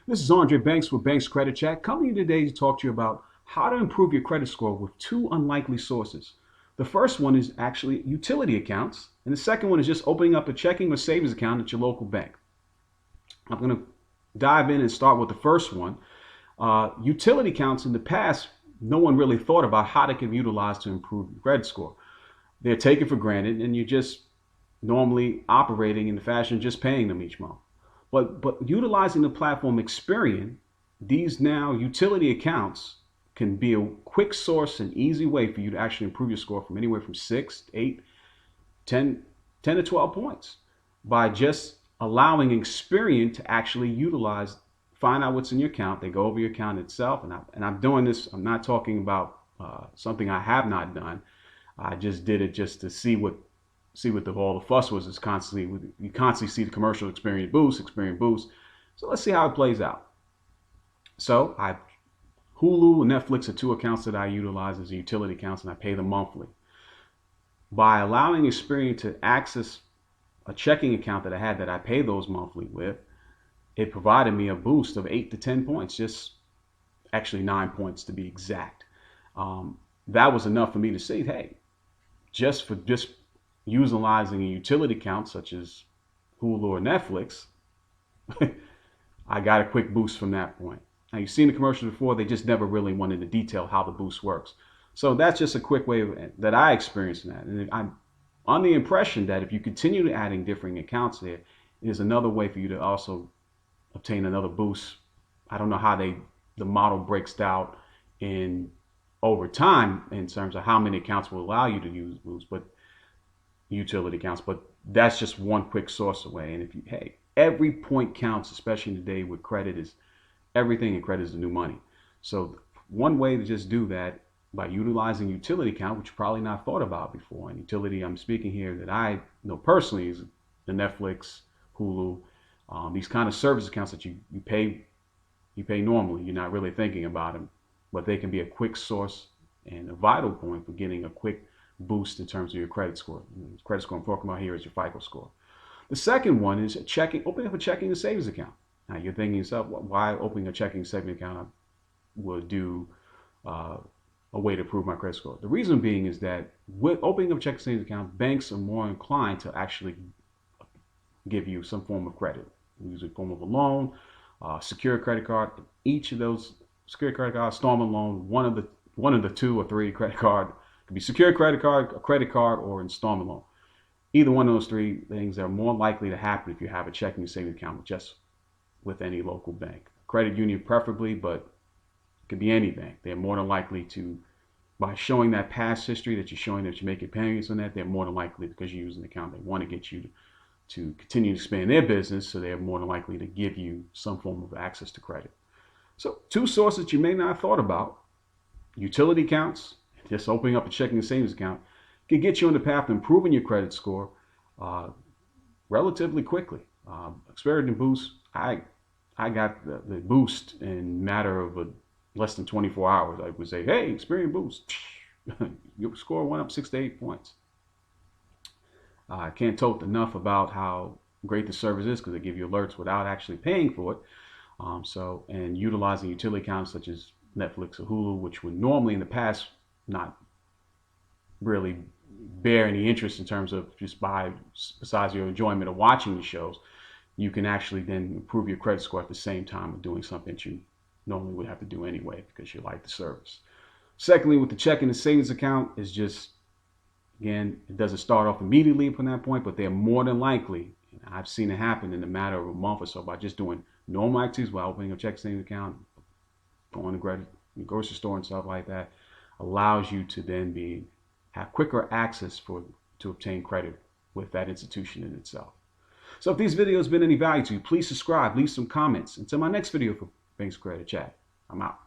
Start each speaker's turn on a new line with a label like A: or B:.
A: This is Andre Banks with Banks Credit Chat, coming today to talk to you about how to improve your credit score with two unlikely sources. The first one is actually utility accounts, and the second one is just opening up a checking or savings account at your local bank. I'm going to dive in and start with the first one. Utility accounts in the past, no one really thought about how they can utilize to improve your credit score. They're taken for granted, and you're just normally operating in the fashion of just paying them each month. But utilizing the platform Experian, these now utility accounts can be a quick source and easy way for you to actually improve your score from anywhere from 6, 8, 10, 10 to 12 points by just allowing Experian to actually utilize, find out what's in your account. They go over your account itself, and I'm doing this. I'm not talking about something I have not done. I just did it just to see what all the fuss was. Is constantly you constantly see the commercial Experian Boost. So let's see how it plays out. So I Hulu and Netflix are two accounts that I utilize as utility accounts, and I pay them monthly. By allowing Experian to access a checking account that I had that I pay those monthly with, it provided me a boost of 8 to 10 points, just actually 9 points to be exact. That was enough for me to say, hey, just utilizing a utility account such as Hulu or Netflix, I got a quick boost from that point. Now, you've seen the commercials before, they just never really wanted to detail how the boost works. So that's just a quick way that I experienced that. And I'm on the impression that if you continue adding different accounts there, there's another way for you to also obtain another boost. I don't know how the model breaks out in over time in terms of how many accounts will allow you to use boost, but utility accounts, but that's just one quick source away. And if you, hey, every point counts, especially today with credit is everything, and credit is the new money. So one way to just do that by utilizing utility account, which you probably not thought about before. And utility I'm speaking here that I know personally is the Netflix, Hulu, these kind of service accounts that you pay normally. You're not really thinking about them, but they can be a quick source and a vital point for getting a quick boost in terms of your credit score. The credit score I'm talking about here is your FICO score. The second one is opening up a checking and savings account. Now you're thinking to yourself, why opening a checking and savings account would do a way to improve my credit score? The reason being is that with opening up a checking and savings account, banks are more inclined to actually give you some form of credit, usually in the form of a loan, secure credit card. Each of those secure credit card, installment loan, one of the two or three credit card. It could be secure credit card, a credit card, or installment loan. Either one of those three things are more likely to happen if you have a checking and savings account with any local bank. Credit union preferably, but it could be any bank. They're more than likely to, by showing that past history that you're showing that you're making payments on that, they're more than likely, because you're using the account, they want to get you to continue to expand their business, so they're more than likely to give you some form of access to credit. So two sources you may not have thought about, utility accounts, just opening up a checking and savings account, can get you on the path to improving your credit score relatively quickly. Experian Boost, I got the boost in a matter of less than 24 hours. I would say, hey, Experian Boost, your score went up 6 to 8 points. I can't talk enough about how great the service is because they give you alerts without actually paying for it. And utilizing utility accounts such as Netflix or Hulu, which would normally in the past not really bear any interest in terms of just besides your enjoyment of watching the shows, you can actually then improve your credit score at the same time of doing something that you normally would have to do anyway because you like the service. Secondly, with the checking and savings account is just, again, it doesn't start off immediately from that point, but they're more than likely, and I've seen it happen in a matter of a month or so by just doing normal activities while opening a checking savings account, going to the grocery store and stuff like that, allows you to then have quicker access to obtain credit with that institution in itself. So if these videos have been any value to you, please subscribe, leave some comments. Until my next video for Banks Credit Chat, I'm out.